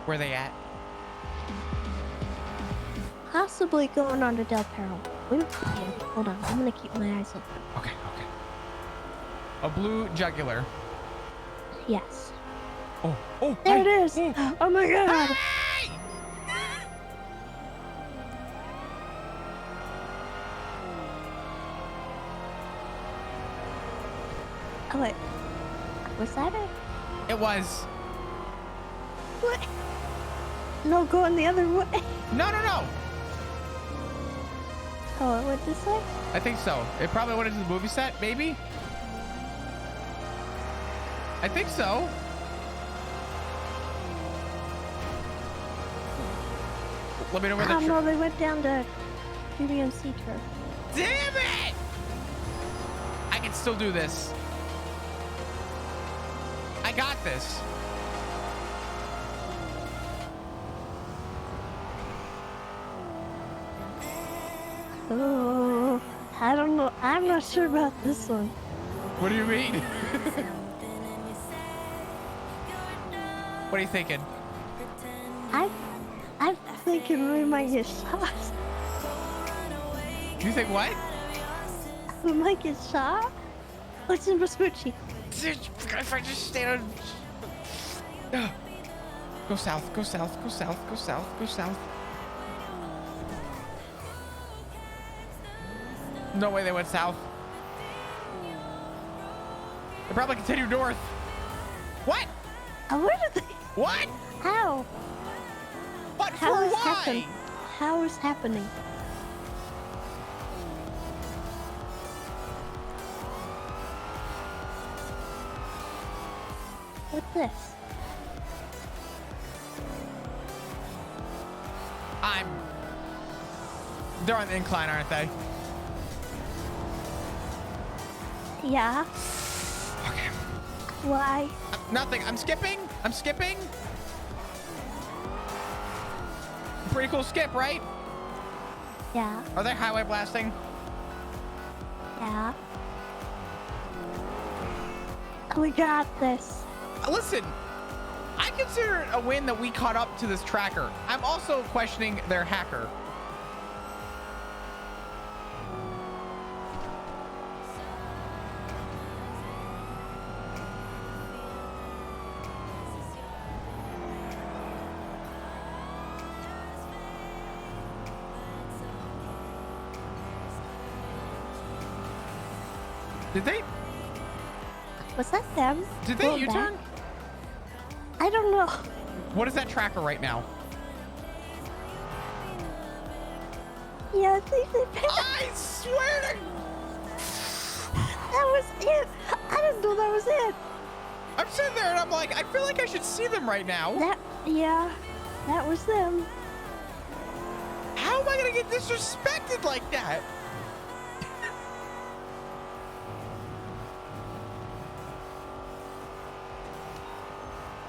Where are they at? Possibly going on to Del Perro. Hold on, I'm gonna keep my eyes open. Okay. A blue jugular. Yes. Oh, there it is. Oh my god. Hey! Oh wait. Was that it? It was. What? No, going the other way. No. Oh, it went this way? I think so. It probably went into the movie set, maybe? I think so. Let me know where the no, they went down to UBMC turf. Damn it! I can still do this. I got this. Oh, I don't know. I'm not sure about this one. What do you mean? What are you thinking? I'm thinking we might get shot. You think what? We might get shot? What's in Vespucci? If I just stand on... Go south. No way they went south. They probably continued north. What? Where did they? What? How? What for? How is Why? happening? How is happening? What's this? They're on the incline, aren't they? Yeah. Okay. Why? Nothing. I'm skipping. Pretty cool skip, right? Yeah. Are they highway blasting? Yeah. We got this. Listen, I consider it a win that we caught up to this tracker. I'm also questioning their hacker. Did they? Was that them? Did they U-turn? I don't know. What is that tracker right now? Yeah, I think they passed. I swear to... That was it. I didn't know that was it. I'm sitting there and I'm like, I feel like I should see them right now. Yeah, that was them. How am I gonna get disrespected like that?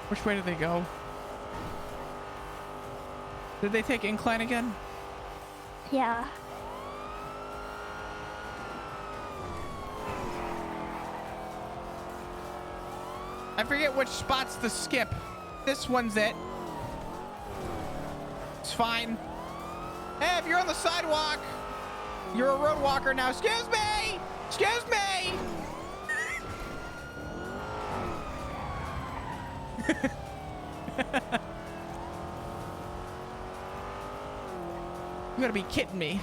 Which way did they go? Did they take incline again? Yeah. I forget which spot's the skip. This one's it. It's fine. Hey, if you're on the sidewalk, you're a road walker now. Excuse me! Excuse me! You gotta be kidding me.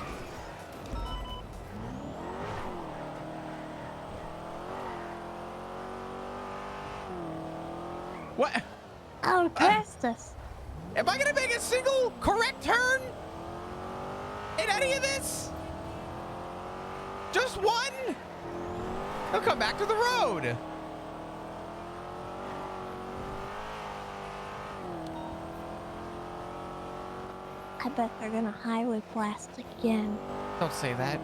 What? Oh, past us. Am I gonna make a single correct turn in any of this? Just one? They'll come back to the road. I bet they're gonna highway blast again. Don't say that.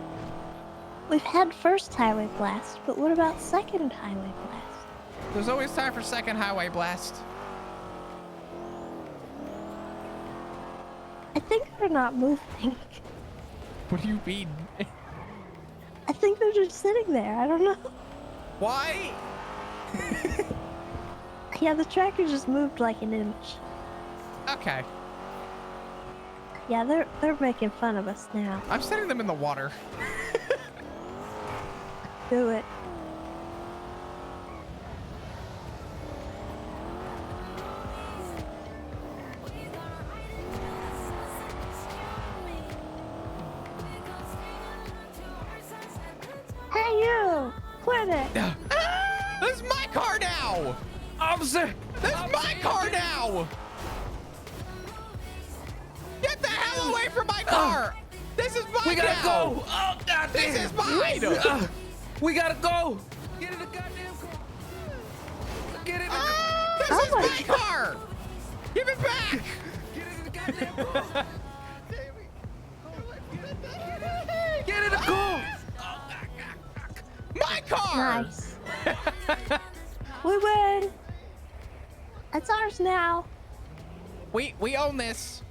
We've had first highway blast, but what about second highway blast? There's always time for second highway blast. I think they're not moving. What do you mean? I think they're just sitting there. I don't know. Why? Yeah, the tracker just moved like an inch. Okay. Yeah, they're making fun of us now. I'm sending them in the water. Do it. Hey, you! Quit it! This is my car now! Officer! This is my car now! Get the hell away from my car! This is mine. We gotta now. go! Oh, goddamn! This is mine! We gotta go! Get in the goddamn car! Get in the car! This Oh is my my car! Give it back! Get in the goddamn car! Get in the car! My car! Nice. We win! It's ours now. We own this.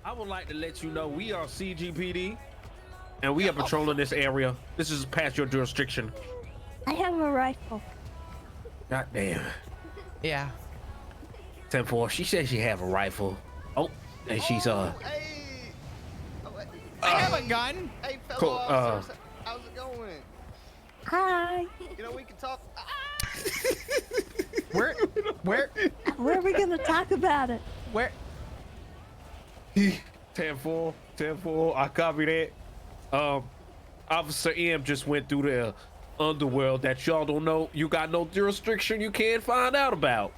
I would like to let you know we are CGPD and we are patrolling this area. This is past your jurisdiction. I have a rifle. God damn. Yeah. 10-4. She says she have a rifle. Oh, and she's Hey. Oh, hey. I have a gun. Hey, fellow Cool, officers, how's it going? Hi. You know, we can talk. Where? Where are we gonna talk about it? Where? 10-4. 10-4. I copy that. Officer M just went through the underworld that y'all don't know. You got no jurisdiction you can't find out about.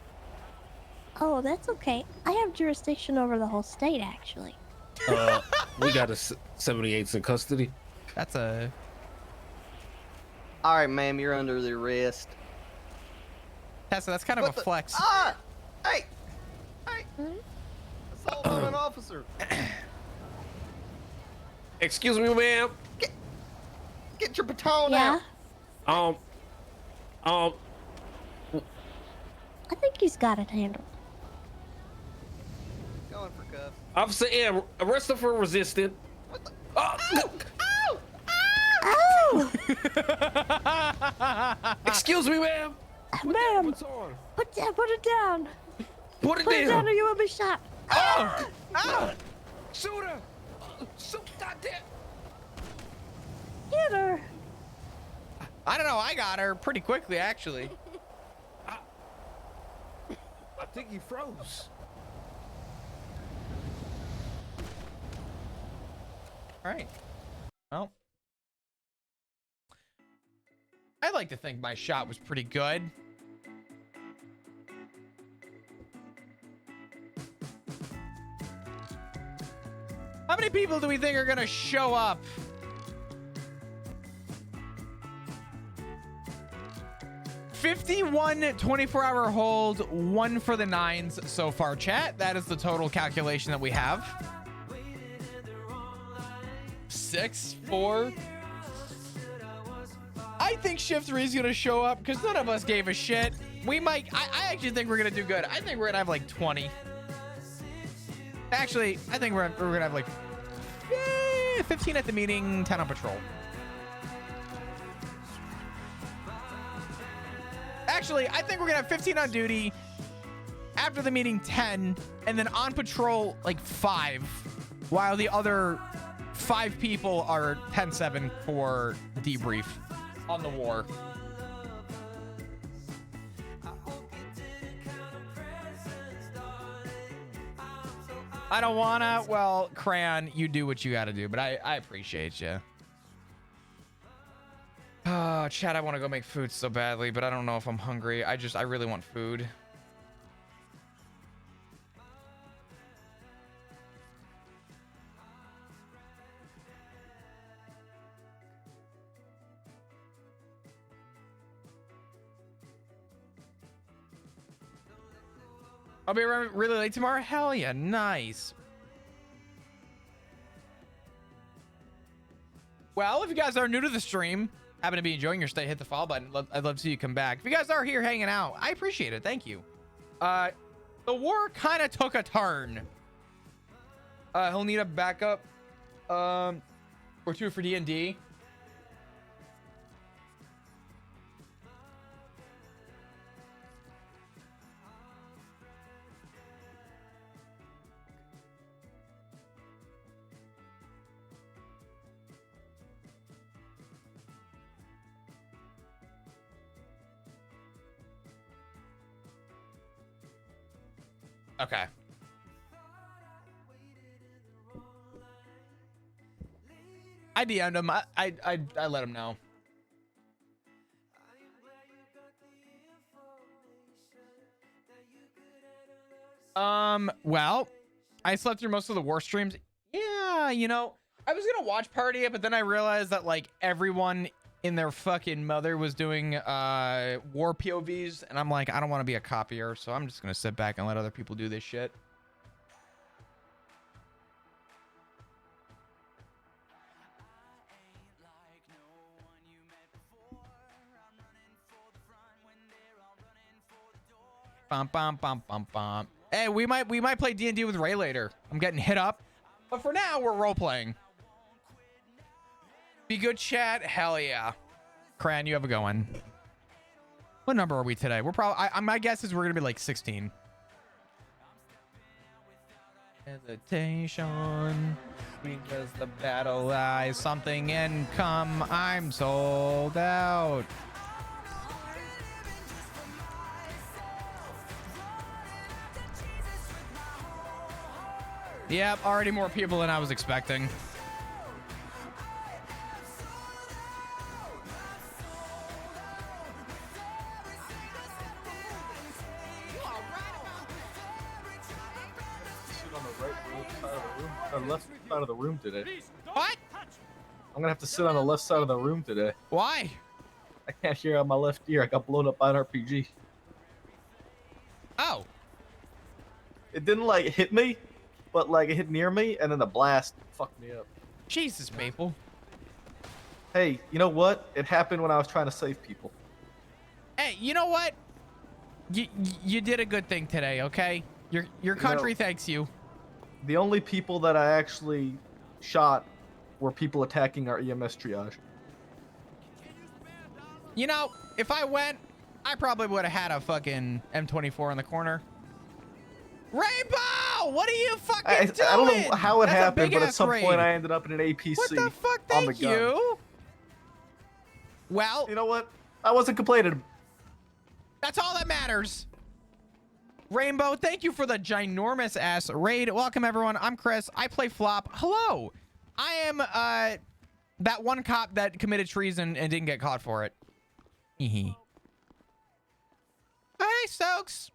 Oh, that's okay. I have jurisdiction over the whole state, actually. We got a 78's in custody. That's a. All right, ma'am, you're under the arrest. Tessa, that's kind of a flex. Ah! Hey! Hey! Hmm? Assault on an officer. Excuse me, ma'am. Get your baton Yeah? out. Um, I think he's got it handled. Going for cuffs. Officer M, arrest her for resisting. What the? Oh, Oh! excuse me, ma'am. Ma'am, What's on? put it down. Put it Put it down. down or you will be shot. Oh! Oh! Shoot her. Shoot, goddamn. Get her. I don't know. I got her pretty quickly, actually. I think he froze. All right. Well, I'd like to think my shot was pretty good. How many people do we think are gonna show up? $51 24-hour hold, 1 for the 9s so far, chat. That is the total calculation that we have. 6, 4. I think shift 3 is gonna show up because none of us gave a shit. We might. I actually think we're gonna do good. I think we're gonna have like 20. Actually, I think we're gonna have like 15 at the meeting, 10 on patrol. Actually, I think we're gonna have 15 on duty, after the meeting 10, and then on patrol like 5, while the other 5 people are 10-7 for debrief on the war. I don't wanna. Well, Crayon, you do what you gotta do, but I appreciate you. Oh, Chad, I want to go make food so badly, but I don't know if I'm hungry. I really want food. I'll be around really late tomorrow. Hell yeah, nice. Well, if you guys are new to the stream, happen to be enjoying your stay, hit the follow button. I'd love to see you come back. If you guys are here hanging out, I appreciate it. Thank you. The war kind of took a turn. He'll need a backup or 2 for D&D. Okay. I DM'd him. I let him know. Well, I slept through most of the war streams. Yeah, you know, I was gonna watch party it, but then I realized that like everyone in their fucking mother was doing war POVs, and I'm like, I don't want to be a copier, so I'm just gonna sit back and let other people do this shit. Bum bum bum bum bum. Hey, we might play D&D with Ray later. I'm getting hit up, but for now we're role playing. Be good, chat. Hell yeah. Cran, you have a going. What number are we today? We're probably. My guess is we're gonna be like 16. Hesitation, because the battle lies something income. I'm sold out. Yep, already more people than I was expecting. Sit on the right side of the room, or left side of the room today. What? I'm gonna have to sit on the left side of the room today. Why? I can't hear on my left ear. I got blown up by an RPG. Oh. It didn't like hit me, but like it hit near me, and then the blast fucked me up. Jesus, Maple. Hey, you know what? It happened when I was trying to save people. Hey, you know what? You did a good thing today, okay? Your country thanks you. The only people that I actually shot were people attacking our EMS triage. You know, if I went, I probably would have had a fucking M24 in the corner. Rainbow! What are you fucking doing? I don't know how it That's happened, but at big-ass some raid. point I ended up in an APC. What the fuck? on the Thank gun. you. Well, You know what? I wasn't complaining. that's all that matters. Rainbow, thank you for the ginormous ass raid. Welcome everyone. I'm Chris. I play Flop. Hello. I am that one cop that committed treason and didn't get caught for it. Hey, Stokes.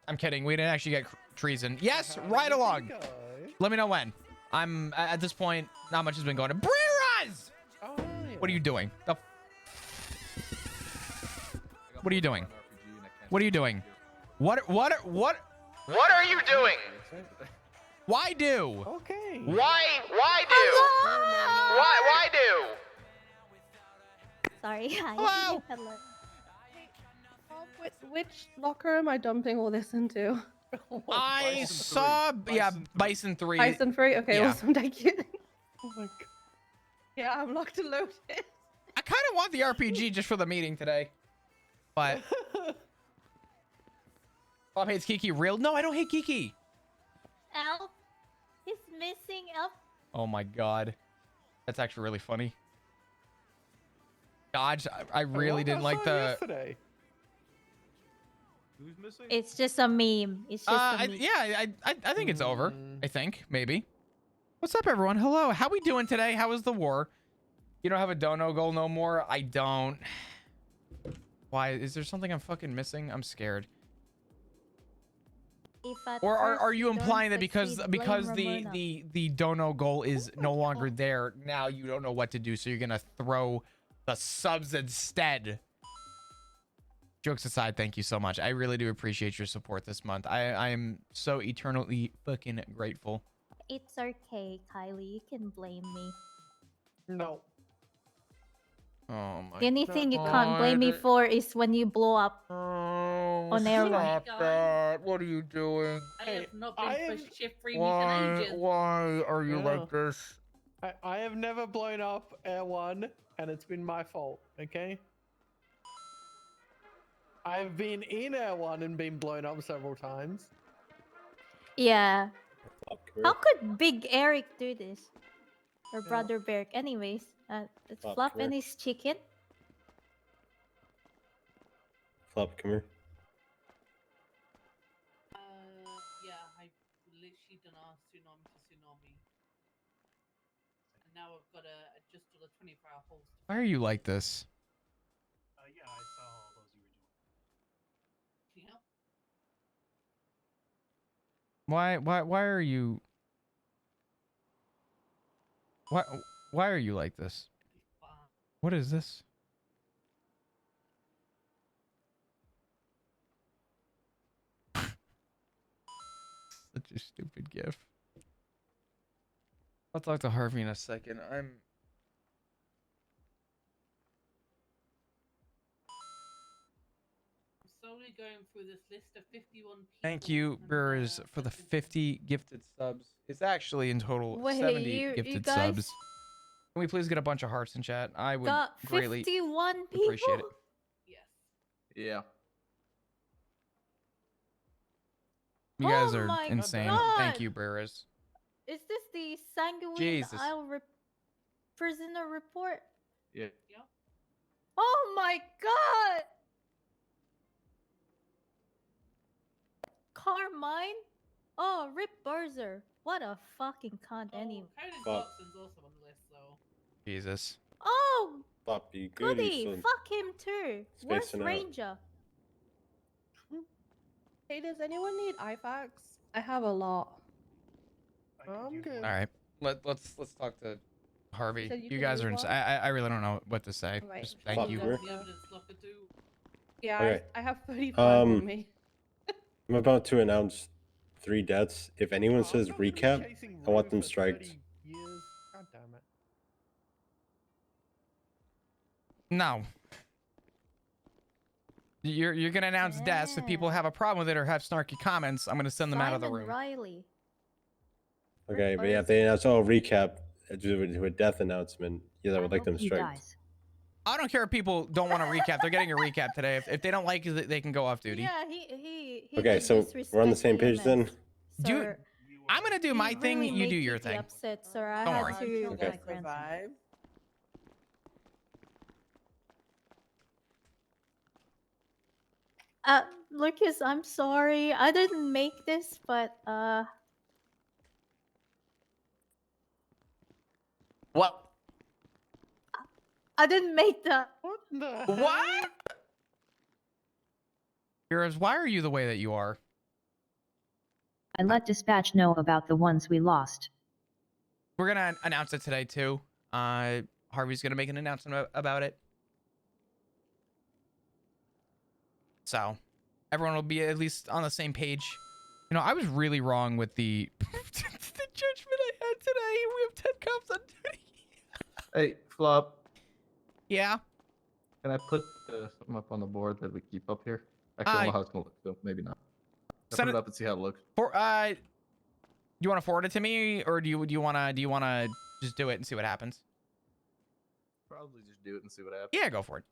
I'm kidding. We didn't actually get treason. Yes, right along. Let me know when. I'm at this point. Not much has been going on. Breeras! What are you doing? What are you doing? What are you doing? What are you doing? Why do? Okay. Why do? Why do? Sorry. Hi. Hello. Hello. Which locker am I dumping all this into? I saw, Bison 3. Bison 3? Okay, Yeah. awesome, thank you. Oh my god. Yeah, I'm locked and loaded. I kind of want the RPG just for the meeting today. But Bob hates Kiki real? No, I don't hate Kiki. Elf. He's missing Elf. Oh my god. That's actually really funny. Dodge, I really didn't like the... Yesterday. Who's missing? It's just a meme. It's just a meme. I think it's over. I think, maybe. What's up, everyone? Hello. How we doing today? How was the war? You don't have a dono goal no more? I don't. Why? Is there something I'm fucking missing? I'm scared. Or are you implying that because the dono goal is no longer there, now you don't know what to do, so you're gonna throw the subs instead? Jokes aside, thank you so much. I really do appreciate your support this month. I am so eternally fucking grateful. It's okay, Kylie. You can blame me. No. Oh my The only thing you can't blame me for is when you blow up on airline. Stop that. What are you doing? I have not been I for am- shift-free meat in ages. Why are you Yeah. like this? I have never blown up Air 1, and it's been my fault, okay? I've been in Air 1 and been blown up several times. Yeah. How could Big Eric do this? Or Brother Bear? Anyways, it's Flop, Flop come and here. his chicken. Flop, come here. actually done our tsunami to tsunami. And now I've got to adjust to the 24-hour holds. Why are you like this? Yeah, I saw all those you were doing. Yeah. Why are you? Why are you like this? What is this? Such a stupid gif. I'll talk to Harvey in a second. I'm slowly going through this list of 51 people. Thank you, and, Brewers, for the 50 gifted subs. It's actually in total Wait, 70 you gifted guys subs. Can we please get a bunch of hearts in chat? I would got greatly 51 people. appreciate it. Yes. Yeah. You guys Oh are my insane. God. Thank you, Brewers. Is this the Sanguine Jesus. Isle prisoner report? Yeah. Yep. Oh my God! Carmine? Oh, Rip Burzer. What a fucking cunt anyway. Conan Fuck. Clarkson's also on the list, so. Jesus. Oh, Floppy, goody, goody. son. Fuck him too. Where's Spacing out. Ranger? Hey, does anyone need IFACs? I have a lot. I'm good. All right. Let's talk to Harvey. said you You could guys use are one? I really don't know what to say. Right. Just thank Fuck, you. bro. The evidence locker too. Yeah, Okay. I have 35 on Um, me. I'm about to announce 3 deaths. If anyone I'm says not gonna be recap, chasing I want Rue them for striked. 30 years. God damn it. No. You're gonna announce deaths. If people Yeah. have a problem with it or have snarky comments, I'm gonna send them out of the Simon room. Riley. Okay, but yeah, if they announce, oh, recap, do a death announcement, yes, I would like them striked. I don't care if people don't want to recap. They're getting a recap today. If they don't like it, they can go off duty. Yeah, he Okay, did so we're on the disrespect same page then? EMS, Do- sir. I'm gonna do He my thing. really You do made your Kiki thing. upset, sir. I Don't had worry. to Okay. my grandson. Survive. Lucas, I'm sorry. I didn't make this, but What? I didn't make the. What the What? Heroes, why are you the way that you are? I let dispatch know about the ones we lost. We're gonna announce it today too. Harvey's gonna make an announcement about it. So everyone will be at least on the same page. You know, I was really wrong with the the judgment I had today. We have 10 cops on duty. Hey, Flop, Yeah. can I put something up on the board that we keep up here? Actually, I don't know how it's gonna look, so maybe not. I'll Send put it it- up and see how it looks. For you want to forward it to me, or do you wanna just do it and see what happens? Probably just do it and see what happens. Yeah, go for it.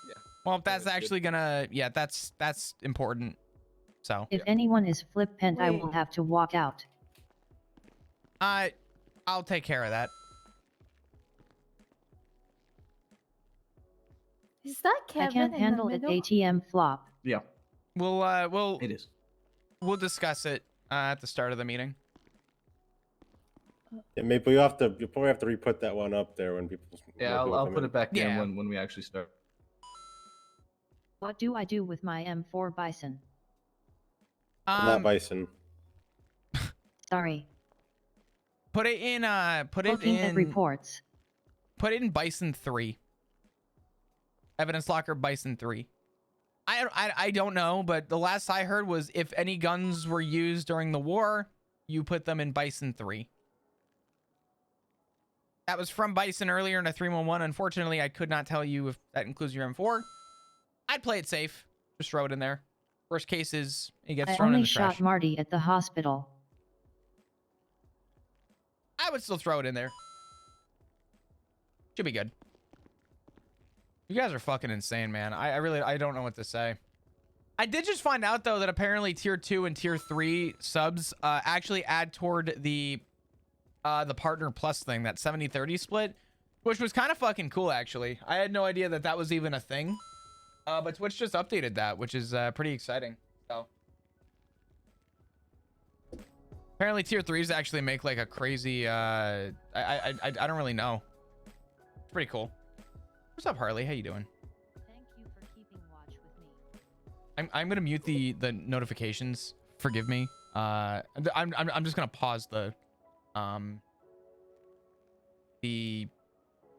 Yeah. Well, if that's that's good. actually gonna, yeah, that's important. So, If anyone is flippant, I will Wait. have to walk out. I'll take care of that. Is that Kevin I can't in handle the it, middle? ATM flop. Yeah, We'll it is. discuss it at the start of the meeting. Yeah, maybe you'll probably have to re-put that one up there when people. Yeah, when people I'll come put in. it back Yeah. in when we actually start. What do I do with my M4 Bison? Not bison. Sorry. Put it in Looking at reports. Put it in Bison 3. Evidence locker Bison 3. I don't know, but the last I heard was if any guns were used during the war, you put them in Bison 3. That was from Bison earlier in a 311. Unfortunately, I could not tell you if that includes your M4. I'd play it safe. Just throw it in there. Worst case is it gets I thrown in only the shot trash. Marty at the hospital. I would still throw it in there. Should be good. You guys are fucking insane, man. I don't know what to say. I did just find out though that apparently tier 2 and tier 3 subs actually add toward the partner plus thing, that 70-30 split, which was kind of fucking cool actually. I had no idea that that was even a thing. But Twitch just updated that, which is pretty exciting. So apparently tier 3s actually make like a crazy I don't really know. It's pretty cool. What's up, Harley? How you doing? Thank you for keeping watch with me. I'm gonna mute the notifications. Forgive me. I'm just gonna pause the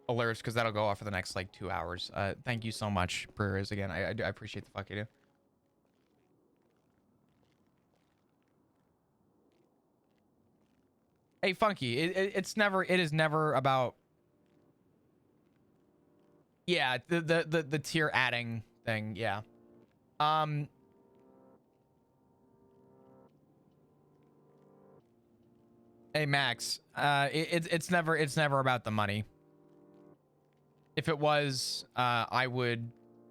alerts because that'll go off for the next like 2 hours. Thank you so much, Brewers. Again, I appreciate the fuck you do. Hey, Funky, it is never about, yeah, the tier adding thing, yeah. Hey Max, it's never about the money. If it was, I would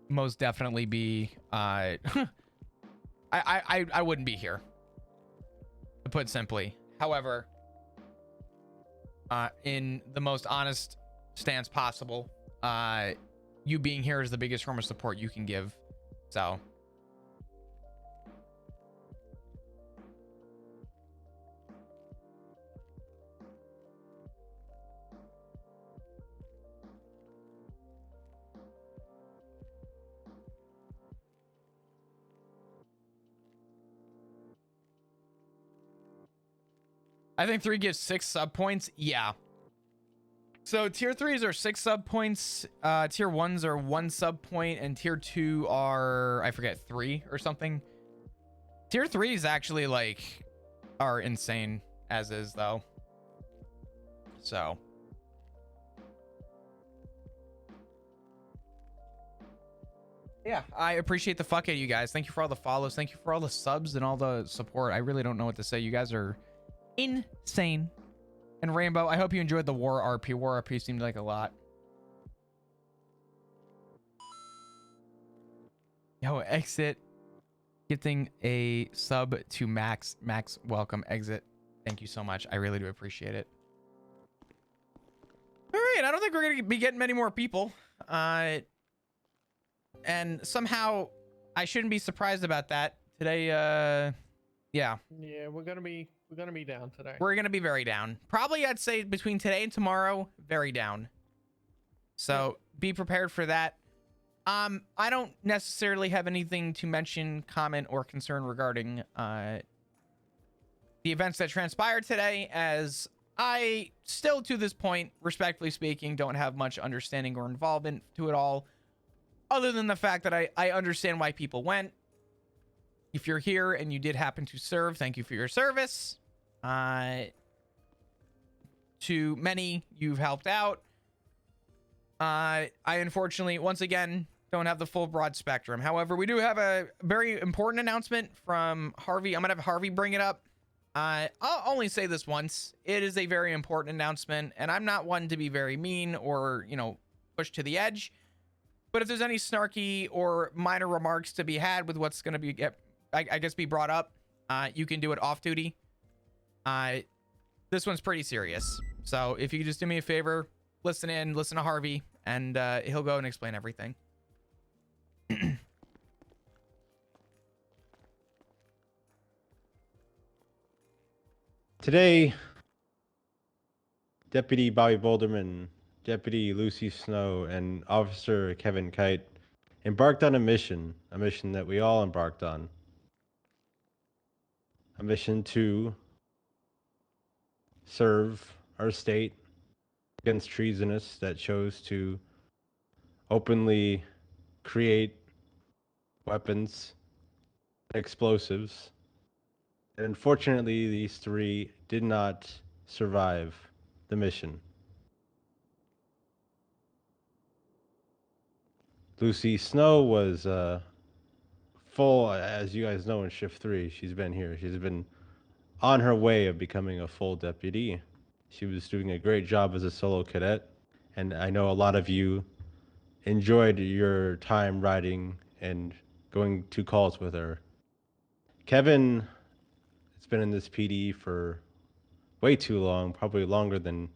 most definitely be I wouldn't be here, to put simply. However, in the most honest stance possible, you being here is the biggest form of support you can give. So I think 3 gives 6 sub points. Yeah. So tier 3s are 6 sub points, tier 1s are 1 sub point, and tier 2 are, I forget, 3 or something. Tier 3s actually like are insane as is though. So yeah, I appreciate the fuck out of you guys. Thank you for all the follows. Thank you for all the subs and all the support. I really don't know what to say. You guys are insane. And Rainbow, I hope you enjoyed the War RP. War RP seemed like a lot. Yo, Exit. Gifting a sub to Max. Max, welcome. Exit. Thank you so much. I really do appreciate it. All right, I don't think we're going to be getting many more people. And somehow, I shouldn't be surprised about that. Today, yeah. Yeah, we're gonna be down today. We're gonna be very down. Probably I'd say between today and tomorrow, very down. So be prepared for that. I don't necessarily have anything to mention, comment, or concern regarding the events that transpired today, as I still to this point, respectfully speaking, don't have much understanding or involvement to it all, other than the fact that I understand why people went. If you're here and you did happen to serve, thank you for your service. To many, you've helped out. I unfortunately, once again, don't have the full broad spectrum. However, we do have a very important announcement from Harvey. I'm going to have Harvey bring it up. I'll only say this once. It is a very important announcement, and I'm not one to be very mean or, you know, push to the edge. But if there's any snarky or minor remarks to be had with what's going to be, I guess, be brought up, you can do it off duty. This one's pretty serious. So if you could just do me a favor, listen to Harvey, and he'll go and explain everything. Today, Deputy Bobby Boulderman, Deputy Lucy Snow, and Officer Kevin Kite embarked on a mission that we all embarked on. A mission to serve our state against treasonous that chose to openly create weapons, explosives. And unfortunately, these 3 did not survive the mission. Lucy Snow was full, as you guys know, in Shift 3. She's been here. She's been on her way of becoming a full deputy. She was doing a great job as a solo cadet, and I know a lot of you enjoyed your time riding and going to calls with her. Kevin has been in this PD for way too long, probably longer than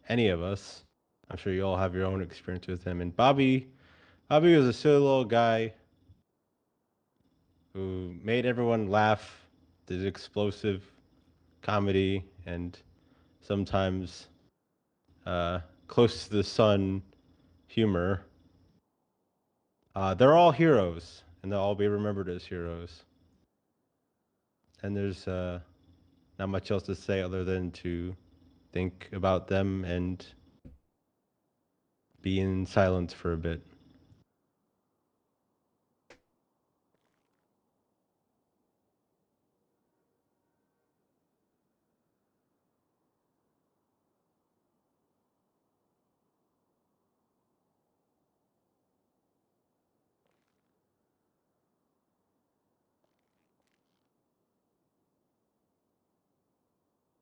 any of us. I'm sure you all have your own experience with him. And Bobby was a silly little guy who made everyone laugh, did explosive comedy, and sometimes close to the sun humor. They're all heroes, and they'll all be remembered as heroes. And there's not much else to say other than to think about them and be in silence for a bit.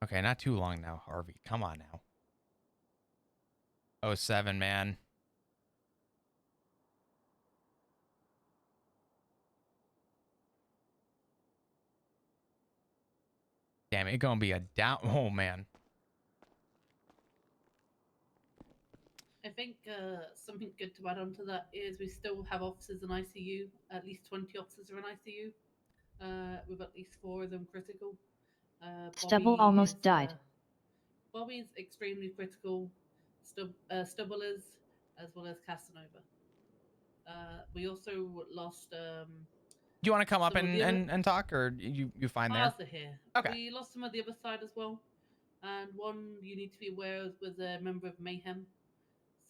Okay, not too long now, Harvey. Come on now. Oh, 07, man. Damn, it gonna be a down. Oh, man. I think something good to add on to that is we still have officers in ICU. At least 20 officers are in ICU, with at least 4 of them critical. Stubble almost died. Bobby's extremely critical. Stubble is, as well as Casanova. We also lost. Do you want to come up some of the other- and talk, or you find there? Ours are here. Okay. We lost some of the other side as well, and one you need to be aware of was a member of Mayhem,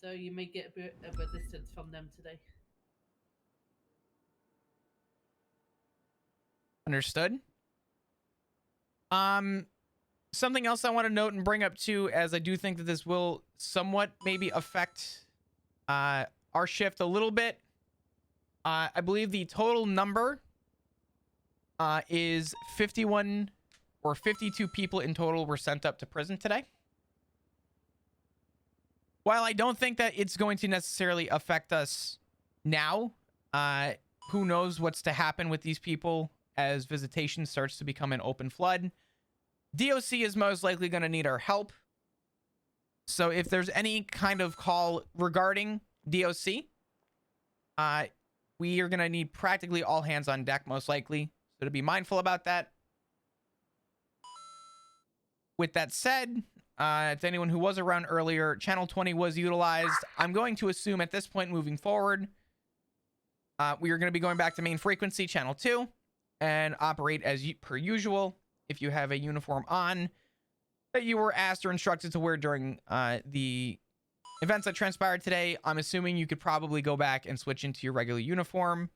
so you may get a bit of resistance from them today. Understood. Something else I want to note and bring up too, as I do think that this will somewhat maybe affect our shift a little bit. I believe the total number is 51 or 52 people in total were sent up to prison today. While I don't think that it's going to necessarily affect us now, who knows what's to happen with these people as visitation starts to become an open flood. DOC is most likely going to need our help. So if there's any kind of call regarding DOC, we are going to need practically all hands on deck, most likely. So to be mindful about that. With that said, to anyone who was around earlier, Channel 20 was utilized. I'm going to assume at this point moving forward, we are going to be going back to main frequency, Channel 2, and operate as per usual. If you have a uniform on that you were asked or instructed to wear during the events that transpired today, I'm assuming you could probably go back and switch into your regular uniform.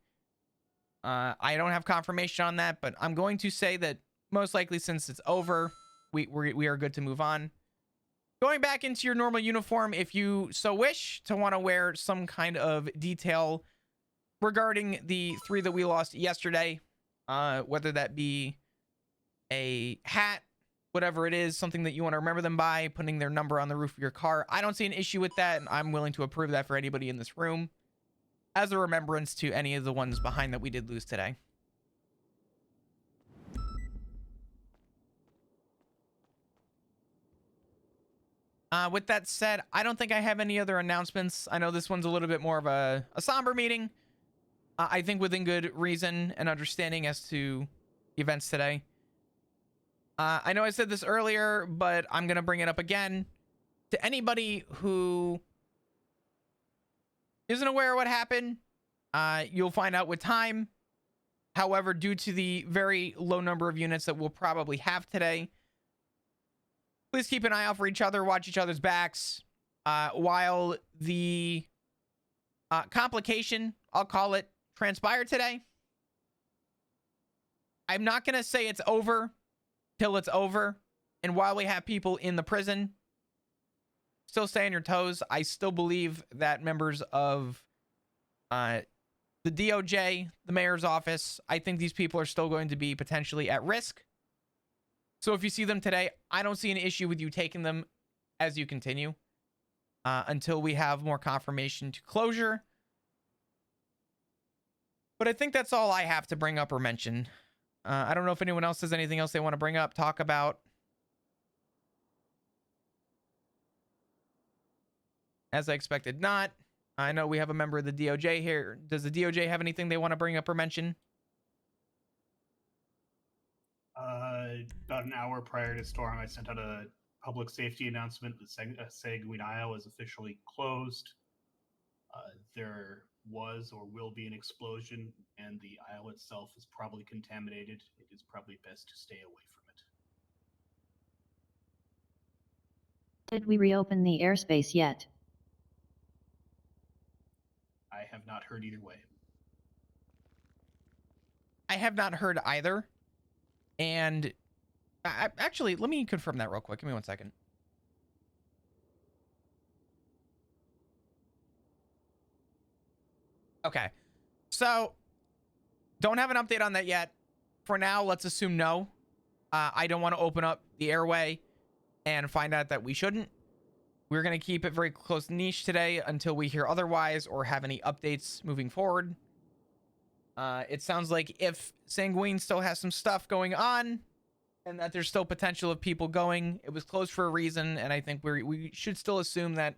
I don't have confirmation on that, but I'm going to say that most likely since it's over, we are good to move on. Going back into your normal uniform, if you so wish to want to wear some kind of detail regarding the 3 that we lost yesterday, whether that be a hat, whatever it is, something that you want to remember them by, putting their number on the roof of your car. I don't see an issue with that, and I'm willing to approve that for anybody in this room as a remembrance to any of the ones behind that we did lose today. With that said, I don't think I have any other announcements. I know this one's a little bit more of a somber meeting. I think within good reason and understanding as to events today. I know I said this earlier, but I'm going to bring it up again. To anybody who isn't aware of what happened, you'll find out with time. However, due to the very low number of units that we'll probably have today, please keep an eye out for each other, watch each other's backs. While the complication, I'll call it, transpired today, I'm not going to say it's over till it's over. And while we have people in the prison, still stay on your toes. I still believe that members of the DOJ, the mayor's office, I think these people are still going to be potentially at risk. So if you see them today, I don't see an issue with you taking them as you continue until we have more confirmation to closure. But I think that's all I have to bring up or mention. I don't know if anyone else has anything else they want to bring up, talk about. As I expected, not. I know we have a member of the DOJ here. Does the DOJ have anything they want to bring up or mention? about an hour prior to storm, I sent out a public safety announcement that Sanguine Isle is officially closed. There was or will be an explosion, and the isle itself is probably contaminated. It is probably best to stay away from it. Did we reopen the airspace yet? I have not heard either way. I have not heard either. And actually, let me confirm that real quick. Give me 1 second. Okay. So, don't have an update on that yet. For now, let's assume no. I don't want to open up the airway and find out that we shouldn't. We're going to keep it very close niche today until we hear otherwise or have any updates moving forward. It sounds like if Sanguine still has some stuff going on and that there's still potential of people going, it was closed for a reason. And I think we should still assume that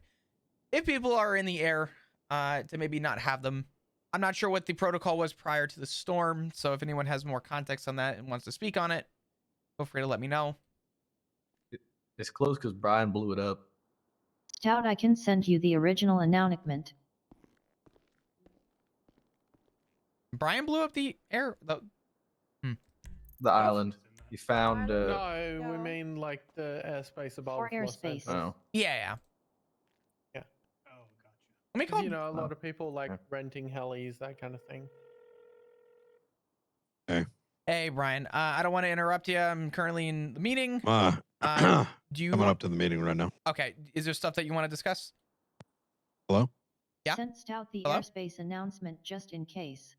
if people are in the air, to maybe not have them. I'm not sure what the protocol was prior to the storm. So if anyone has more context on that and wants to speak on it, feel free to let me know. It's closed because Brian blew it up. Stout, I can send you the original announcement. Brian blew up the air. The island. He found. No, we mean like the airspace above. Or Los airspace. Angeles. Oh. Yeah. Oh, gotcha. Let me call. You know, a lot of people like renting helis, that kind of thing. Hey, Brian. I don't want to interrupt you. I'm currently in the meeting. Do you coming up to the meeting right now? Okay. Is there stuff that you want to discuss? Hello? Yeah. Sent Stout the Hello? airspace announcement just in case.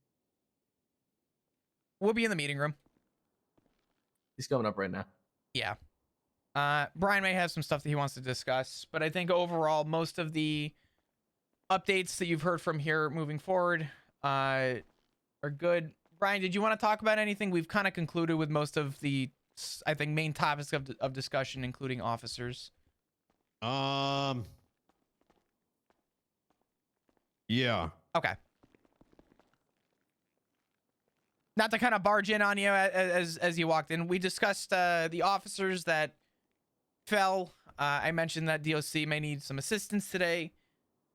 We'll be in the meeting room. He's coming up right now. Yeah. Brian may have some stuff that he wants to discuss, but I think overall, most of the updates that you've heard from here moving forward are good. Brian, did you want to talk about anything? We've kind of concluded with most of the, I think, main topics of discussion, including officers. Yeah. Okay. Not to kind of barge in on you as you walked in, we discussed the officers that fell. I mentioned that DOC may need some assistance today,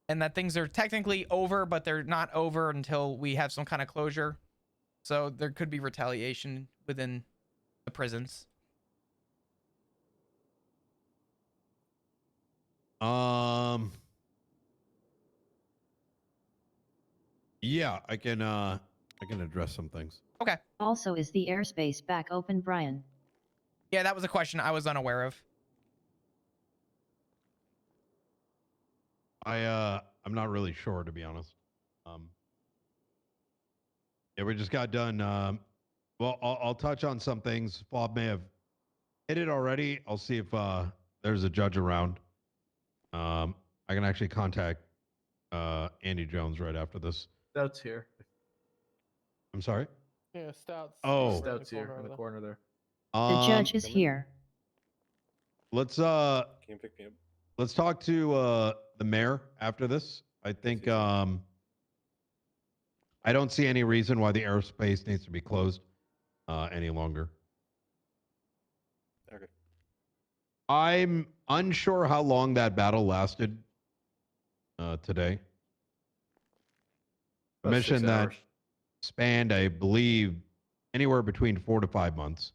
and that things are technically over, but they're not over until we have some kind of closure. So there could be retaliation within the prisons. Yeah, I can address some things. Okay. Also, is the airspace back open, Brian? Yeah, that was a question I was unaware of. I'm not really sure, to be honest. Yeah, we just got done. Well, I'll touch on some things. Bob may have hit it already. I'll see if there's a judge around. I can actually contact Andy Jones right after this. Stout's here. I'm sorry? Yeah, Stout's. Oh. Stout's here in the corner there. The judge is here. Let's let's talk to the mayor after this. I think I don't see any reason why the airspace needs to be closed any longer. Okay. I'm unsure how long that battle lasted today. A About mission 6 that hours. spanned, I believe, anywhere between 4 to 5 months.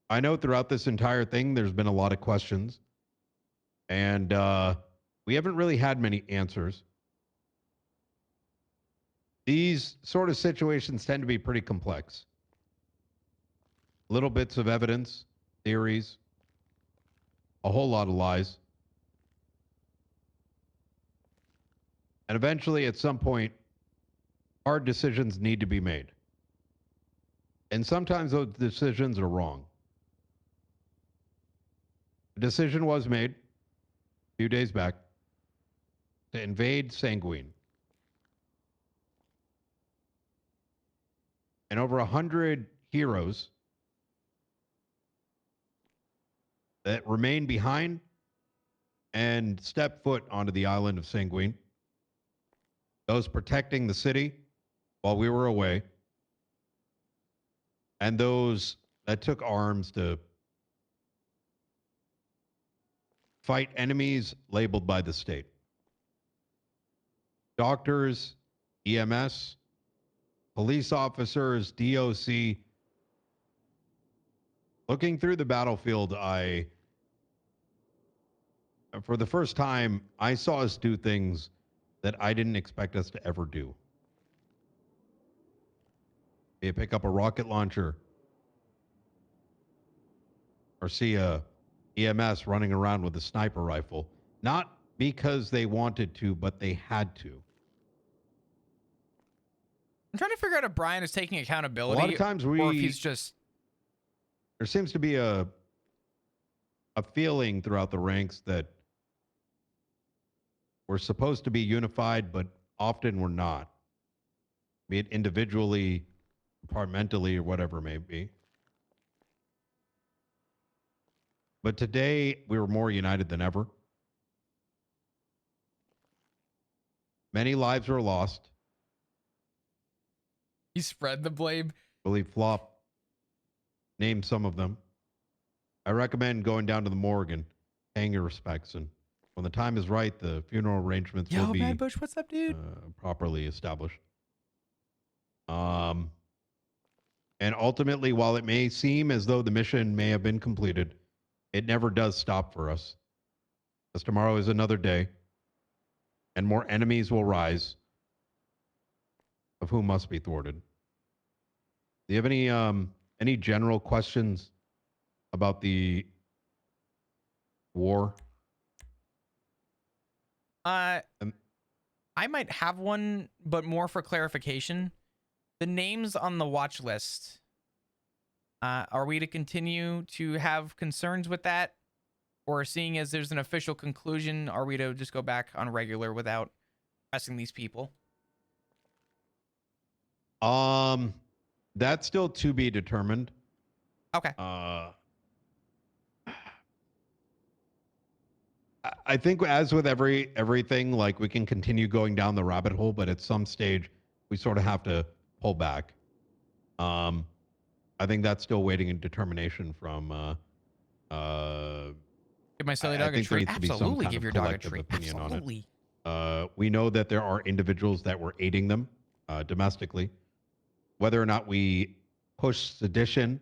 I know throughout this entire thing, there's been a lot of questions, and we haven't really had many answers. These sort of situations tend to be pretty complex. Little bits of evidence, theories, a whole lot of lies. And eventually, at some point, hard decisions need to be made. And sometimes those decisions are wrong. A decision was made a few days back to invade Sanguine. And over 100 heroes that remain behind and step foot onto the island of Sanguine. Those protecting the city while we were away. And those that took arms to fight enemies labeled by the state. Doctors, EMS, police officers, DOC. Looking through the battlefield, for the first time, I saw us do things that I didn't expect us to ever do. You pick up a rocket launcher or see a EMS running around with a sniper rifle, not because they wanted to, but they had to. I'm trying to figure out if Brian is taking A accountability lot of times or if he's just... there seems to be a feeling throughout the ranks that we're supposed to be unified, but often we're not. Be it individually, departmentally, or whatever it may be. But today, we were more united than ever. Many lives were lost. He spread the blame. I believe Flop named some of them. I recommend going down to the morgue and paying your respects. And when the time is right, the funeral arrangements will be Bad Bush, what's up, dude? properly established. And ultimately, while it may seem as though the mission may have been completed, it never does stop for us. Because tomorrow is another day, and more enemies will rise, of whom must be thwarted. Do you have any general questions about the war? I might have one, but more for clarification. The names on the watch list, are we to continue to have concerns with that? Or seeing as there's an official conclusion, are we to just go back on regular without pressing these people? That's still to be determined. Okay. I think as with everything, like we can continue going down the rabbit hole, but at some stage we sort of have to pull back. I think that's still waiting in determination from Give my silly dog a treat. Absolutely, give your dog a treat. Absolutely. We know that there are individuals that were aiding them domestically. Whether or not we push sedition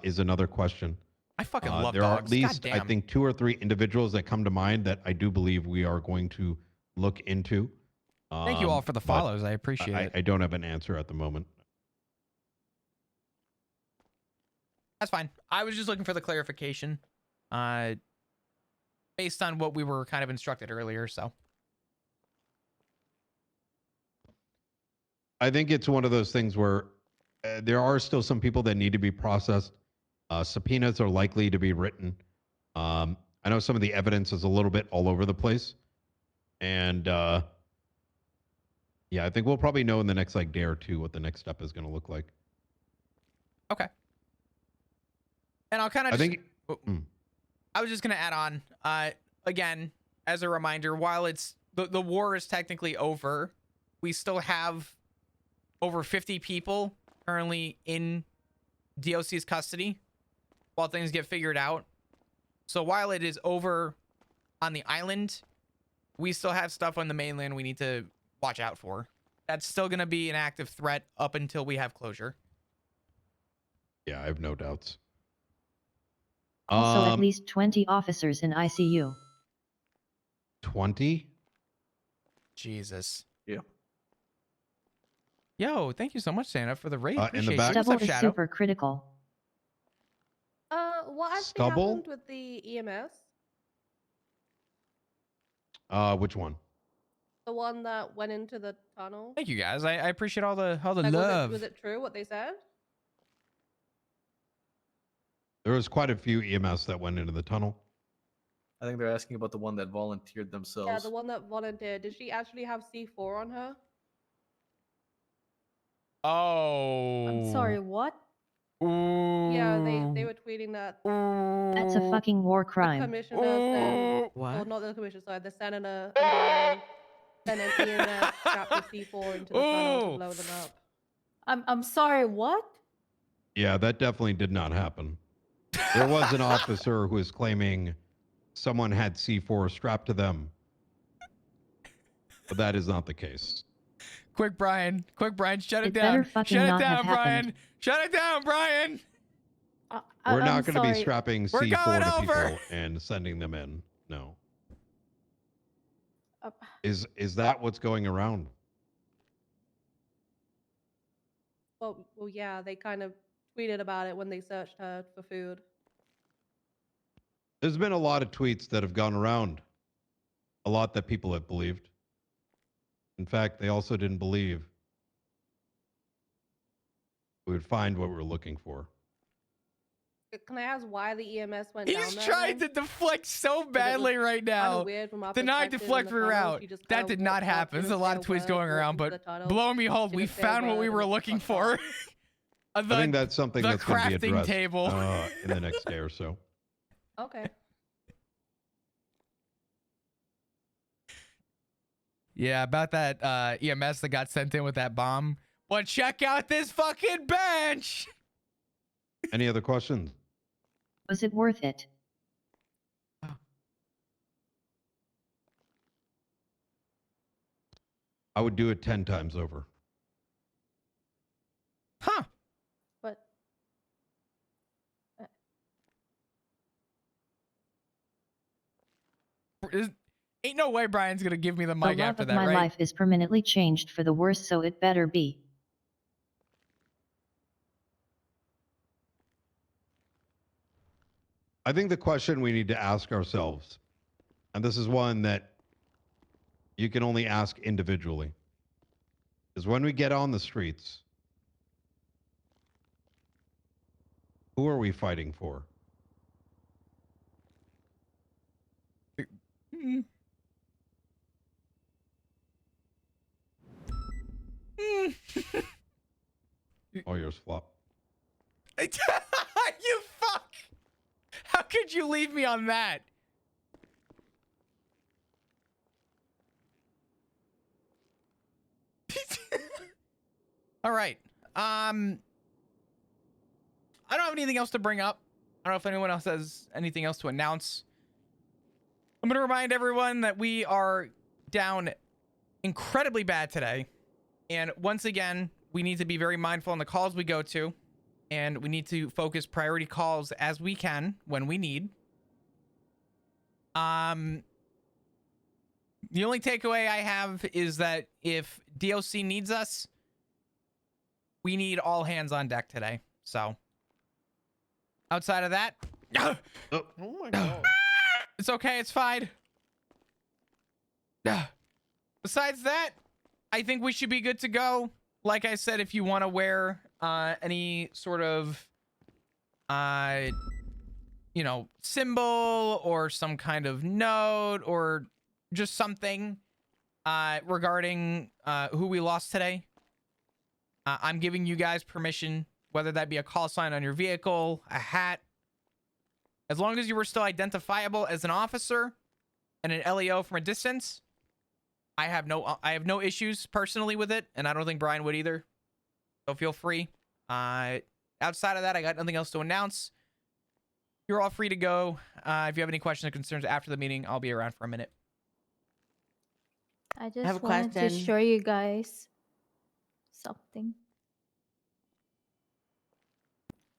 is another question. I fucking love there dogs. are at least, Goddamn. I think, 2 or 3 individuals that come to mind that I do believe we are going to look into. Thank you all for the follows. I appreciate it. I don't have an answer at the moment. That's fine. I was just looking for the clarification based on what we were kind of instructed earlier, so. I think it's one of those things where there are still some people that need to be processed. Subpoenas are likely to be written. I know some of the evidence is a little bit all over the place. And yeah, I think we'll probably know in the next day or two what the next step is going to look like. Okay. And I'll kind of I was just going to add on, again, as a reminder, while it's the war is technically over, we still have over 50 people currently in DOC's custody while things get figured out. So while it is over on the island, we still have stuff on the mainland we need to watch out for. That's still going to be an active threat up until we have closure. Yeah, I have no doubts. Also, at least 20 officers in ICU. 20? Jesus. Yeah. Yo, thank you so much, Santa, for the raid. In the Appreciate back- you. What's Stubble up, is Shadow? super critical. What actually Stubble? happened with the EMS? Which one? The one that went into the tunnel? Thank you guys. I appreciate all the Like, love. Was it true what they said? There was quite a few EMS that went into the tunnel. I think they're asking about the one that volunteered themselves. Yeah, the one that volunteered. Did she actually have C4 on her? Oh. I'm sorry, what? Yeah, they were tweeting that. That's a fucking war The crime. commissioner said, What? well, not the commissioner, sorry, the senator and Brian sent an EMS strapped with C4 into the tunnel to blow them up. I'm sorry, what? Yeah, that definitely did not happen. There was an officer who was claiming someone had C4 strapped to them, but that is not the case. Quick, Brian. Quick, Brian. Shut it It better down. fucking Shut it not have down, Brian. happened. Shut it down, Brian. We're I'm not going to be sorry. strapping We're C4 going to over. people and sending them in. No. Uh, Is that what's going around? Well, yeah, they kind of tweeted about it when they searched her for food. There's been a lot of tweets that have gone around. A lot that people have believed. In fact, they also didn't believe we would find what we were looking for. Can I ask why the EMS went down He's there? trying to deflect so badly right now. Weird from our Denied perspective in deflect the route. tunnel. She just That kinda did not walked up, happen. There's a didn't lot say of a tweets word, going around, walked into but the tunnel, blow me hold, we didn't say a found what we word, were and looking fucked off. for. I think that's something the that's going to be crafting addressed table. in the next day or so. Okay. Yeah, about that EMS that got sent in with that bomb. But check out this fucking bench. Any other questions? Was it worth it? I would do it 10 times over. Huh. But Ain't no way Brian's gonna give me the The mic love after of that, my right? life is permanently changed for the worse, so it better be. I think the question we need to ask ourselves, and this is one that you can only ask individually, is when we get on the streets, who are we fighting for? Mm. Mm. All yours, Flop. You fuck! How could you leave me on that? All right. I don't have anything else to bring up. I don't know if anyone else has anything else to announce. I'm going to remind everyone that we are down incredibly bad today. And once again, we need to be very mindful on the calls we go to. And we need to focus priority calls as we can when we need. The only takeaway I have is that if DOC needs us, we need all hands on deck today. So outside of that, Oh my god. it's okay. It's fine. Besides that, I think we should be good to go. Like I said, if you want to wear any sort of, you know, symbol or some kind of note or just something regarding who we lost today, I'm giving you guys permission, whether that be a call sign on your vehicle, a hat, as long as you were still identifiable as an officer and an LEO from a distance. I have no issues personally with it, and I don't think Brian would either. So feel free. Outside of that, I got nothing else to announce. You're all free to go. If you have any questions or concerns after the meeting, I'll be around for a minute. I just have a wanted to question. show you guys something.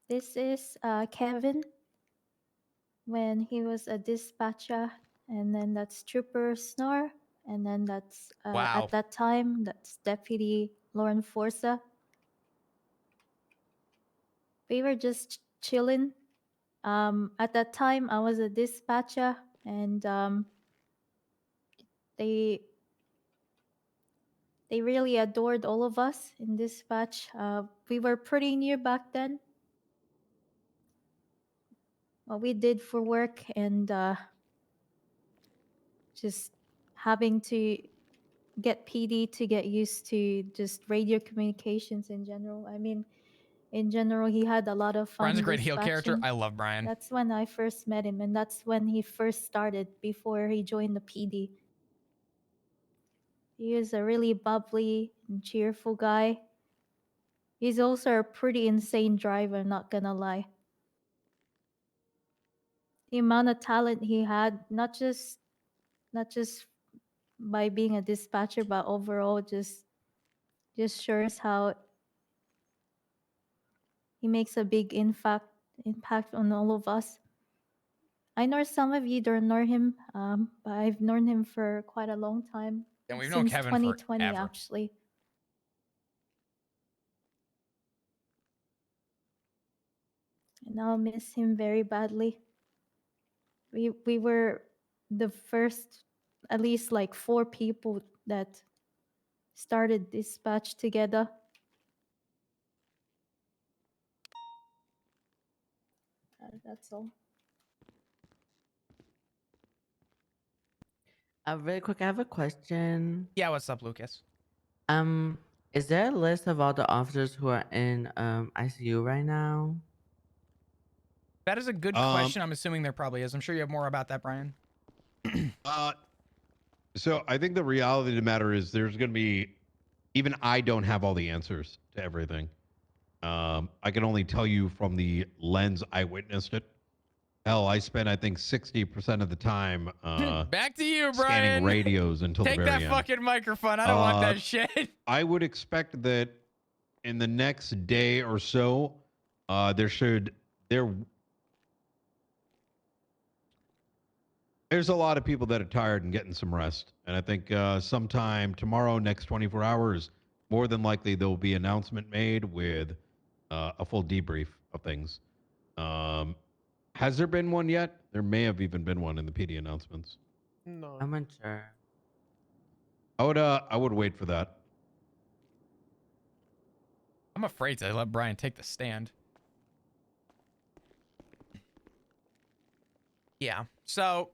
This is Kevin when he was a dispatcher, and then that's Trooper Snore, and then that's Wow. at that time that's Deputy Lauren Forza. We were just chilling. At that time, I was a dispatcher, and they really adored all of us in dispatch. We were pretty new back then. What we did for work and just having to get PD to get used to just radio communications in general. I mean, in general, he had a lot of fun. Brian's a great heel character. dispatching. I love Brian. That's when I first met him, and that's when he first started before he joined the PD. He is a really bubbly and cheerful guy. He's also a pretty insane driver, not gonna lie. The amount of talent he had, not just by being a dispatcher, but overall just shows how he makes a big impact on all of us. I know some of you don't know him, but I've known him for quite a long time. And we've known Since Kevin 2020, forever. actually. And I'll miss him very badly. We were the first, at least like 4 people that started dispatch together. That's all. Really quick, I have a question. Yeah, what's up, Lucas? Is there a list of all the officers who are in ICU right now? That is a good question. I'm assuming there probably is. I'm sure you have more about that, Brian. So I think the reality of the matter is there's going to be, even I don't have all the answers to everything. I can only tell you from the lens I witnessed it. Hell, I spent, I think, 60% of the time back to you, Brian. Scanning radios until Take the very that end. fucking microphone. I don't want that shit. I would expect that in the next day or so, there's a lot of people that are tired and getting some rest. And I think sometime tomorrow, next 24 hours, more than likely there will be an announcement made with a full debrief of things. Has there been one yet? There may have even been one in the PD announcements. No. I'm unsure. I would wait for that. I'm afraid to let Brian take the stand. Yeah. So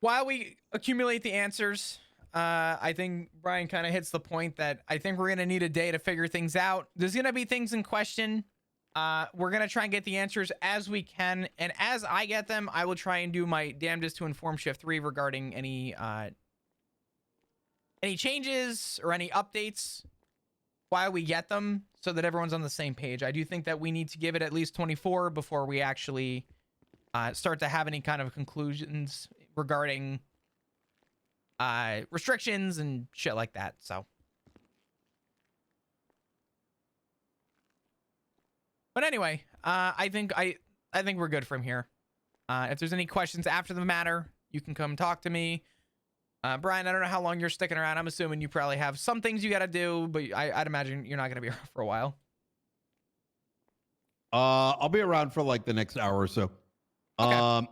while we accumulate the answers, I think Brian kind of hits the point that I think we're going to need a day to figure things out. There's going to be things in question. We're going to try and get the answers as we can. And as I get them, I will try and do my damnedest to inform Shift 3 regarding any changes or any updates while we get them so that everyone's on the same page. I do think that we need to give it at least 24 before we actually start to have any kind of conclusions regarding restrictions and shit like that. So, but anyway, I think we're good from here. If there's any questions after the matter, you can come talk to me. Brian, I don't know how long you're sticking around. I'm assuming you probably have some things you got to do, but I'd imagine you're not going to be around for a while. I'll be around for like the next hour or so. Okay.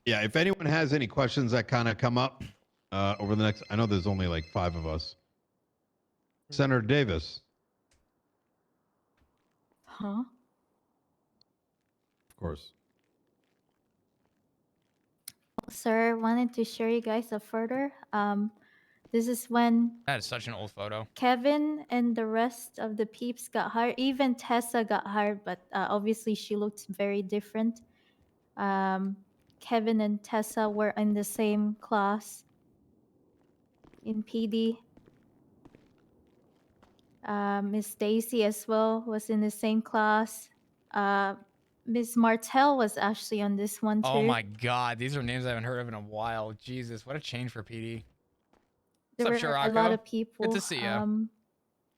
Yeah, if anyone has any questions that kind of come up over the next, I know there's only like 5 of us. Senator Davis. Huh? Of course. Sir, wanted to show you guys a photo. This is when That is such an old photo. Kevin and the rest of the peeps got hired. Even Tessa got hired, but obviously she looked very different. Kevin and Tessa were in the same class in PD. Miss Daisy as well was in the same class. Miss Martell was actually on this one too. Oh my God, these are names I haven't heard of in a while. Jesus, what a change for PD. There What's up, were Shirako? a lot of people. Good to see you.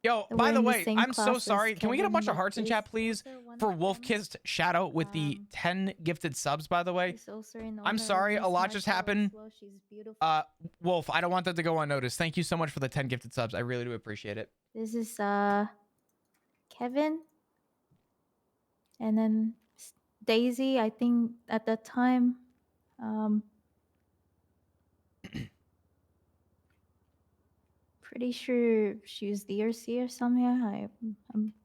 Yo, that by were the in way, same I'm so class as sorry. Can we get a Kevin, bunch of but hearts in there's chat, please, also one for of Wolf them. Kissed Shadow with the 10 gifted subs, by the way. Is also in I'm honor sorry, of a Miss lot just Martell as happened. well. She's beautiful. Wolf, I don't want that to go unnoticed. Thank you so much for the 10 gifted subs. I really do appreciate it. This is Kevin, and then Daisy. I think at that time, pretty sure she was DRC or somewhere.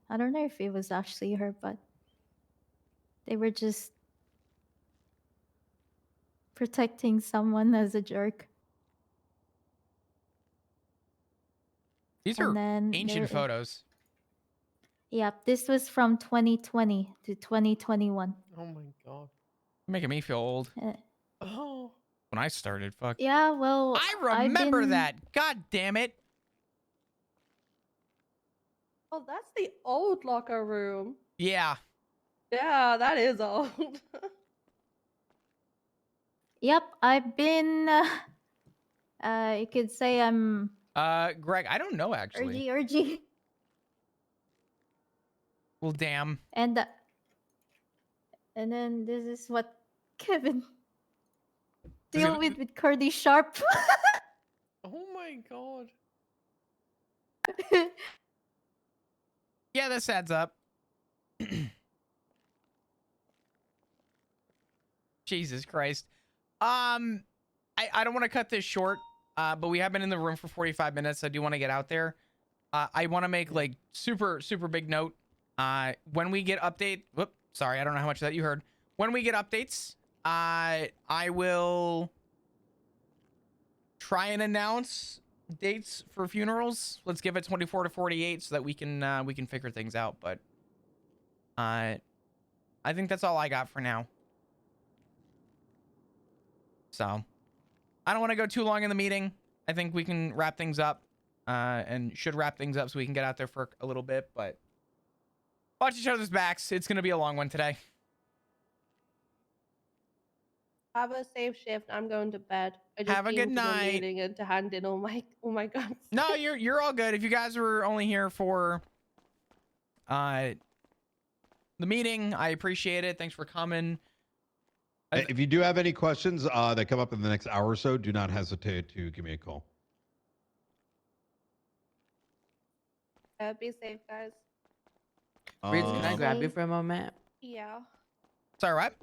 I don't know if it was actually her, but they were just protecting someone as a jerk. These And are then ancient photos. Yeah, this was from 2020 to 2021. Oh my god. You're making me feel old. Oh. When I started, fuck. Yeah, well, I remember that. God damn it. Oh, that's the old locker room. Yeah. Yeah, that is old. Yep, I've been. You could say I'm Greg, I don't know actually. urgy. Well, damn. And then this is what Kevin deal with Curdy Sharp. Oh my god. Yeah, this adds up. Jesus Christ. I don't want to cut this short, but we have been in the room for 45 minutes. I do want to get out there. I want to make like super big note. When we get sorry, I don't know how much of that you heard. When we get updates, I will try and announce dates for funerals. Let's give it 24 to 48 so that we can figure things out. But I think that's all I got for now. So I don't want to go too long in the meeting. I think we can wrap things up, and should wrap things up so we can get out there for a little bit. But watch each other's backs. It's gonna be a long one today. Have a safe shift. I'm going to bed. I just Have a came good to the night. meeting and to hand in all my guns. No, you're all good. If you guys were only here for the meeting, I appreciate it. Thanks for coming. If you do have any questions that come up in the next hour or so, do not hesitate to give me a call. Be safe, guys. Reese, can I grab you for a moment? Yeah. Sorry, what?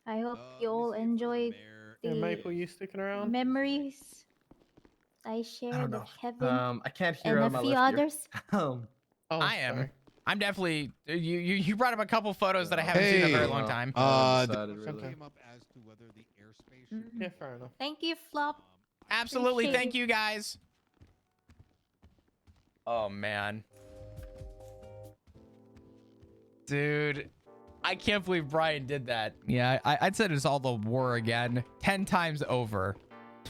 I hope you all enjoyed Yeah, the Maple, you sticking around? memories I shared with Kevin I can't hear and on a my few left ear. others. Oh, I am. sorry. I'm definitely. You brought up a couple photos that I haven't seen in a very long time. Came up as to whether the airspace should be Yeah, fair enough. Thank you, Flop. Absolutely. Appreciate Thank it. you, guys. Oh, man. Dude, I can't believe Brian did that. Yeah, I'd said it's all the war again. 10 times over.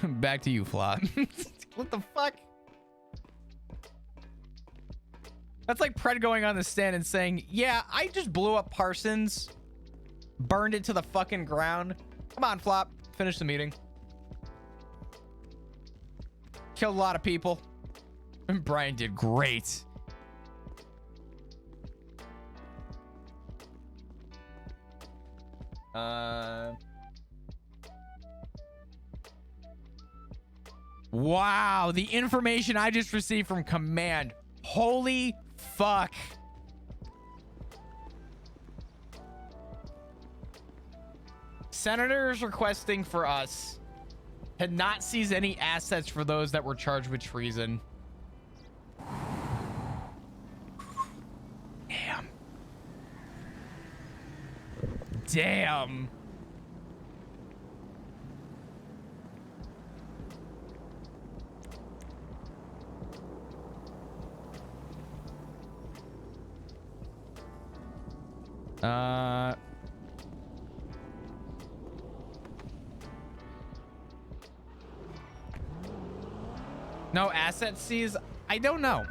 Back to you, Flop. What the fuck? That's like Pred going on the stand and saying, yeah, I just blew up Parsons. Burned it to the fucking ground. Come on, Flop. Finish the meeting. Killed a lot of people. And Brian did great. Wow, the information I just received from command. Holy fuck. Senators requesting for us to not seize any assets for those that were charged with treason. Damn. Damn. No asset seize? I don't know.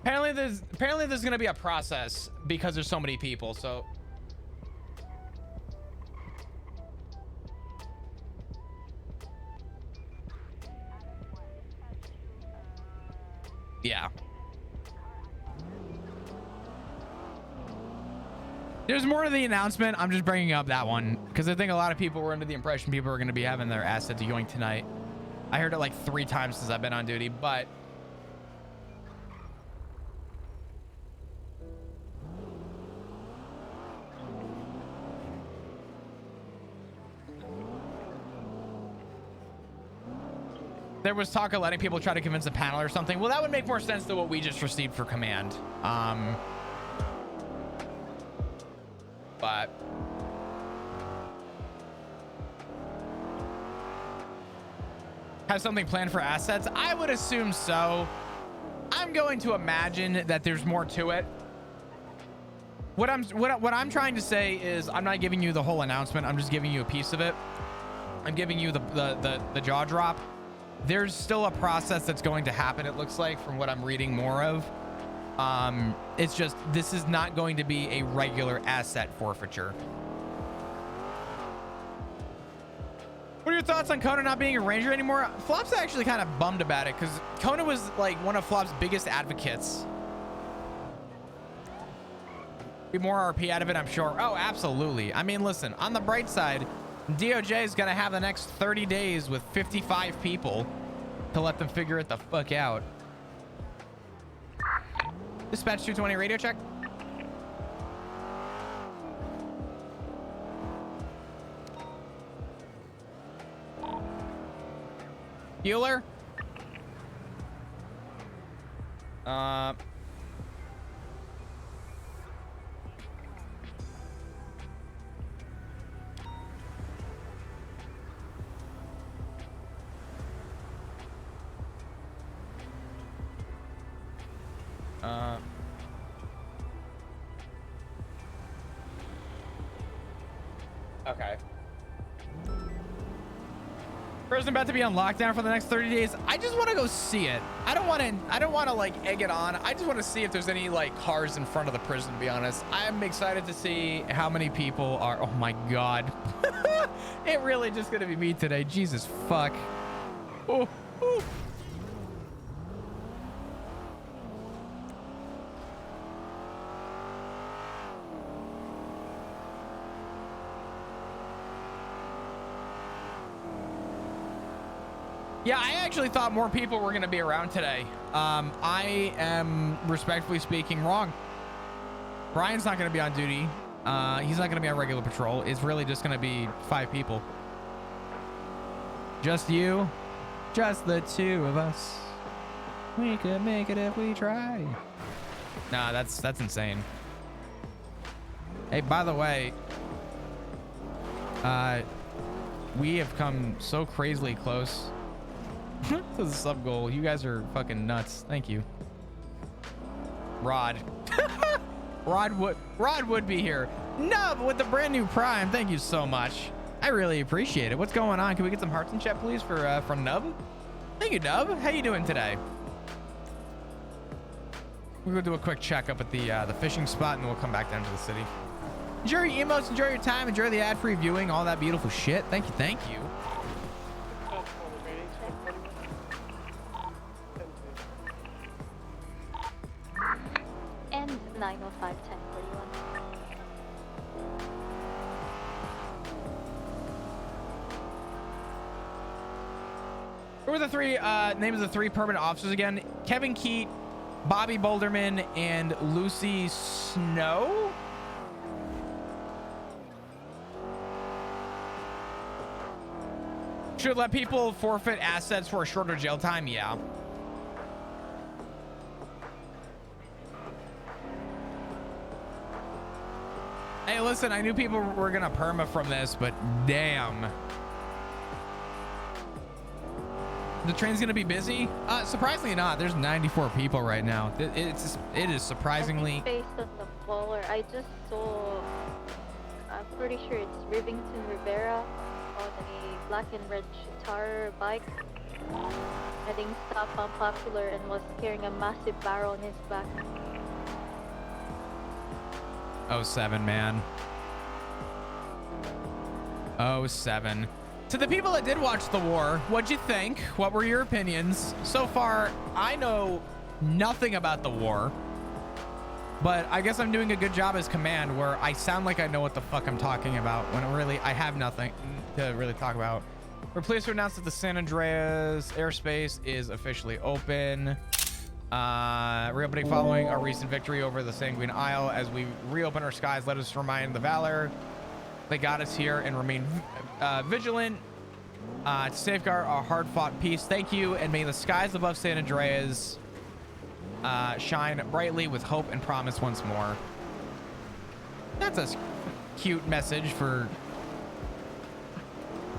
Apparently there's gonna be a process because there's so many people, so yeah. There's more to the announcement. I'm just bringing up that one because I think a lot of people were under the impression people were going to be having their assets going tonight. I heard it like 3 times since I've been on duty, but there was talk of letting people try to convince a panel or something. Well, that would make more sense than what we just received for command. But have something planned for assets? I would assume so. I'm going to imagine that there's more to it. What I'm trying to say is I'm not giving you the whole announcement. I'm just giving you a piece of it. I'm giving you the jaw drop. There's still a process that's going to happen, it looks like, from what I'm reading more of. It's just, this is not going to be a regular asset forfeiture. What are your thoughts on Kona not being a ranger anymore? Flop's actually kind of bummed about it because Kona was like one of Flop's biggest advocates. Be more RP out of it, I'm sure. Oh, absolutely. I mean, listen, on the bright side, DOJ is going to have the next 30 days with 55 people to let them figure it the fuck out. Dispatch 220 radio check. Bueller? Okay. Prison about to be on lockdown for the next 30 days. I just want to go see it. I don't want to like egg it on. I just want to see if there's any like cars in front of the prison, to be honest. I'm excited to see how many people are. Oh my God. It really just going to be me today. Jesus fuck. Oh, oh. Yeah, I actually thought more people were going to be around today. I am, respectfully speaking, wrong. Brian's not going to be on duty. He's not going to be on regular patrol. It's really just going to be 5 people. Just you. Just the 2 of us. We could make it if we try. Nah, that's insane. Hey, by the way, we have come so crazily close to the sub goal. You guys are fucking nuts. Thank you. Rod. Rod would be here. Nub with the brand new Prime. Thank you so much. I really appreciate it. What's going on? Can we get some hearts in chat, please, for from Nub? Thank you, Nub. How you doing today? We're gonna do a quick check up at the fishing spot, and then we'll come back down to the city. Enjoy your emotes, enjoy your time, enjoy the ad-free viewing, all that beautiful shit. Thank you, thank you. And 905 1041. Who were the 3 names of the 3 permanent officers again? Kevin Keat, Bobby Boulderman, and Lucy Snow? Should let people forfeit assets for a shorter jail time? Yeah. Hey, listen, I knew people were gonna perma from this, but damn. The train's gonna be busy? Surprisingly not. There's 94 people right now. It is surprisingly. Based on the baller, I just saw. I'm pretty sure it's Rivington Rivera on a black and red Chitara bike, heading south on Popular, and was carrying a massive barrel on his back. 07, man. 07. To the people that did watch the war, what'd you think? What were your opinions? So far, I know nothing about the war, but I guess I'm doing a good job as command where I sound like I know what the fuck I'm talking about when really I have nothing to really talk about. We're pleased to announce that the San Andreas airspace is officially open. Reopening following our recent victory over the Sanguine Isle. As we reopen our skies, let us remind the valor they got us here and remain vigilant to safeguard our hard-fought peace. Thank you, and may the skies above San Andreas shine brightly with hope and promise once more. That's a cute message for